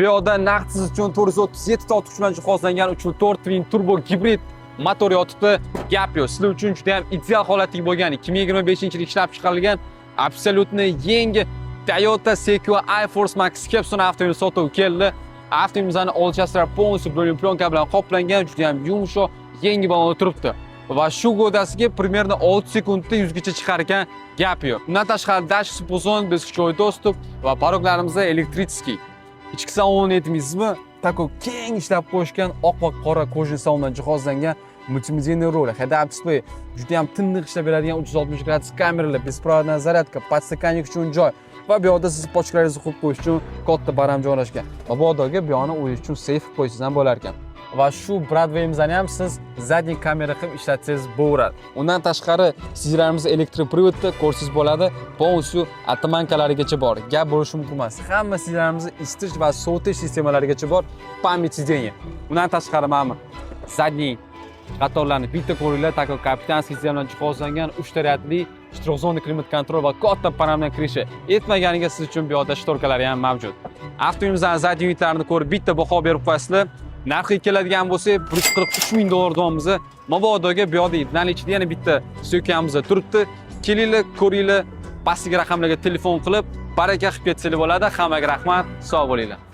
Bu yerda naqdsiz uchun 437 ta otqush bilan jihozlangan 3.4 twin turbo gibrid motor yotibdi. Gap yo'q. Sizlar uchun juda ham ideal holatdagi bo'lgan 2025-yil ishlab chiqarilgan absolyutni yangi Toyota CQA iForce Max Capsule avtomobil sotuvga keldi. Avtomobilning old chassilari полностью bo'lim plyonka bilan qoplangan, juda ham yumshoq, yangi bo'lib turibdi. Va shu godasiga примерно 6 sekundda 100 gacha chiqar ekan, gap yo'q. Undan tashqari dash spozon, beshikchoy dostуп va paroglarimiz elektrический. Ichki salon aytmaysizmi? Tako keng ishlab qo'yishgan oq va qora kojin salondan jihozlangan multimedial rolik, head-up display, juda ham tiniq ishlab beradigan 360 gradus kameralar, besprovодная зарядка, podstakanlik uchun joy va bu yerda siz pochkalaringizni qo'yib qo'yish uchun katta baram joylashgan. Va bu yerga bu yoqni o'yish uchun seyf qo'ysangiz ham bo'lar ekan. Va shu Bradway'imizni ham siz zadniy kamera qilib ishlatsangiz bo'laradi. Undan tashqari sizlarimiz elektroprivodda ko'rsangiz bo'ladi, полностью atamankalarigacha bor. Gap bo'lishi mumkin emas. Hamma sizlarimiz isitish va sovutish sistemalarigacha bor. Pamять сиденья. Undan tashqari mana zadniy qatorlarni bitta ko'ringlar, tako kapitanskiy sistem bilan jihozlangan 3 taratli 4 zona klimat kontrol va katta panoramli kirishi. Aytmaganiga siz uchun bu yerda shtorkalari ham mavjud. Avtomobilning zadniy unitlarini ko'rib bitta baho berib qo'yasizlar. Narxi keladigan bo'lsa, 143 ming dollar deyapmiz. Mabodoga bu yerda наличие yana bitta so'kamiz turibdi. Kelinglar, ko'ringlar, pastki raqamlarga telefon qilib, baraka qilib ketsanglar bo'ladi. Hammaga rahmat, sog' bo'linglar.